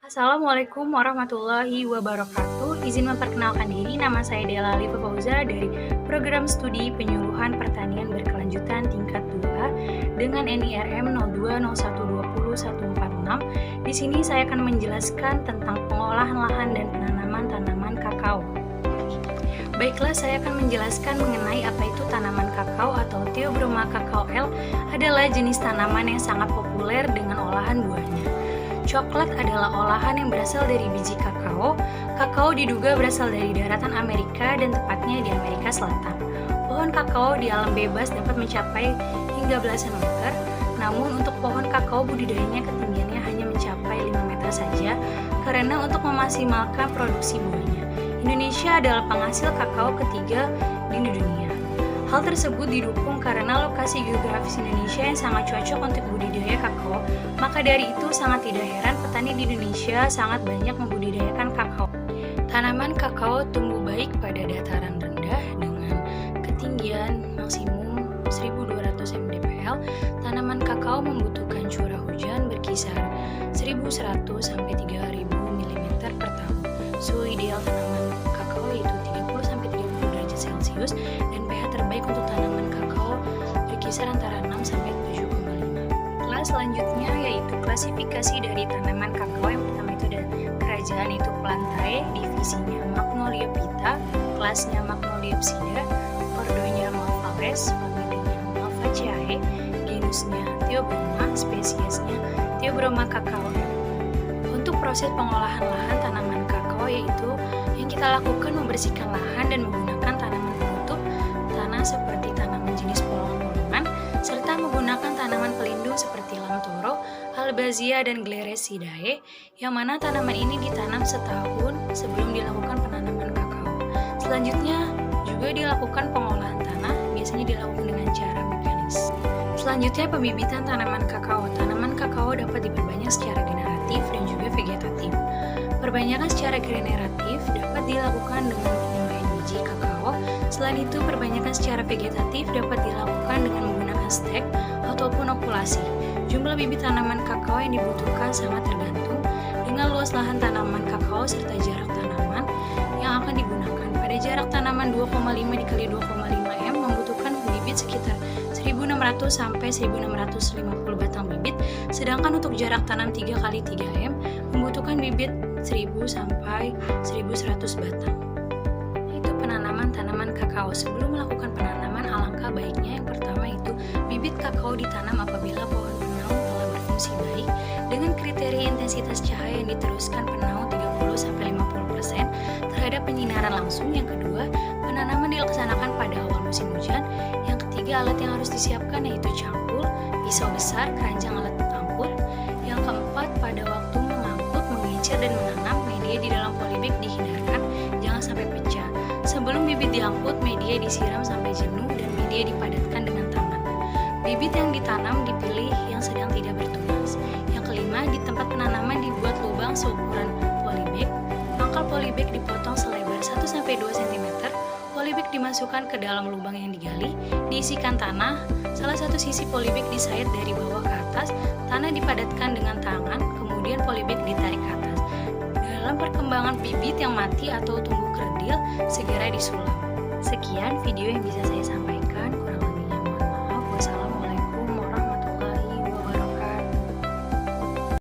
Assalamualaikum warahmatullahi wabarakatuh. Izin memperkenalkan diri, nama saya Dela Alifa Fauza dari Program Studi Penyuluhan Pertanian Berkelanjutan Tingkat 2 dengan NIRM 0201201446. Di sini saya akan menjelaskan tentang pengolahan lahan dan penanaman tanaman kakao. Baiklah, saya akan menjelaskan mengenai apa itu tanaman kakao atau Theobroma Cacao L adalah jenis tanaman yang sangat populer dengan olahan buahnya. Coklat adalah olahan yang berasal dari biji kakao. Kakao diduga berasal dari daratan Amerika dan tepatnya di Amerika Selatan. Pohon kakao di alam bebas dapat mencapai hingga belasan meter, namun untuk pohon kakao budidayanya ketinggiannya hanya mencapai 5 meter saja karena untuk memaksimalkan produksi buahnya. Indonesia adalah penghasil kakao ketiga di dunia. Hal tersebut didukung karena lokasi geografis Indonesia yang sangat cocok untuk budidaya kakao. Maka dari itu sangat tidak heran petani di Indonesia sangat banyak membudidayakan kakao. Tanaman kakao tumbuh baik pada dataran rendah dengan ketinggian maksimum 1200 mdpl. Tanaman kakao membutuhkan curah hujan berkisar 1100 sampai 3000 mm per tahun. Suhu ideal tanaman kakao yaitu 30 sampai 30 derajat Celcius dan pH terbaik untuk tanaman kakao berkisar antara 6 sampai 7,5. Kelas selanjutnya yaitu klasifikasi dari tanaman kakao. Yang pertama itu ada kerajaan itu Plantae, divisinya Magnoliophyta, kelasnya Magnoliopsida, ordonya Malvares, familinya Malvaceae, genusnya Theobroma, spesiesnya Theobroma Cacao. Untuk proses pengolahan lahan tanaman kakao yaitu yang kita lakukan membersihkan lahan dan menggunakan tanaman penutup tanah seperti tanaman jenis polong-polongan serta menggunakan tanaman pelindung seperti lamtoro, albazia, dan gliricidae yang mana tanaman ini ditanam setahun sebelum dilakukan penanaman kakao. Selanjutnya juga dilakukan pengolahan tanah, biasanya dilakukan dengan cara mekanis. Selanjutnya pembibitan tanaman kakao. Tanaman kakao dapat diperbanyak secara generatif dan juga vegetatif. Perbanyakan secara generatif dapat dilakukan dengan penyembelihan biji kakao. Selain itu, perbanyakan secara vegetatif dapat dilakukan dengan menggunakan stek ataupun okulasi. Jumlah bibit tanaman kakao yang dibutuhkan sangat tergantung dengan luas lahan tanaman kakao serta jarak tanaman yang akan digunakan. Pada jarak tanaman 2,5 dikali 2,5 m membutuhkan bibit sekitar 1600 sampai 1650 batang bibit, sedangkan untuk jarak tanam 3 kali 3 m membutuhkan bibit 1000 sampai 1100 batang. Itu penanaman tanaman kakao. Sebelum melakukan penanaman, alangkah baiknya yang pertama itu bibit kakao ditanam apabila pohon penaung telah berfungsi baik dengan kriteria intensitas cahaya yang diteruskan penaung 30 sampai 50% terhadap penyinaran langsung. Yang kedua, penanaman dilaksanakan pada awal musim hujan. Yang ketiga, alat yang harus disiapkan yaitu cangkul, pisau besar, keranjang alat pengangkut. Yang keempat, pada waktu mengangkut, mengecer dan menanam, media di dalam polybag dihindarkan jangan sampai pecah. Sebelum bibit diangkut, media disiram sampai jenuh dan media dipadatkan dengan tangan. Bibit yang ditanam dipilih yang sedang tidak bertunas. Yang kelima, di tempat penanaman dibuat lubang seukuran polybag. Pangkal polybag dipotong selebar 1 sampai 2 cm. Polybag dimasukkan ke dalam lubang yang digali, diisikan tanah. Salah satu sisi polybag disayat dari bawah ke atas, tanah dipadatkan dengan tangan, kemudian polybag ditarik ke atas. Dalam perkembangan bibit yang mati atau tumbuh kerdil, segera disulam. Sekian video yang bisa saya sampaikan.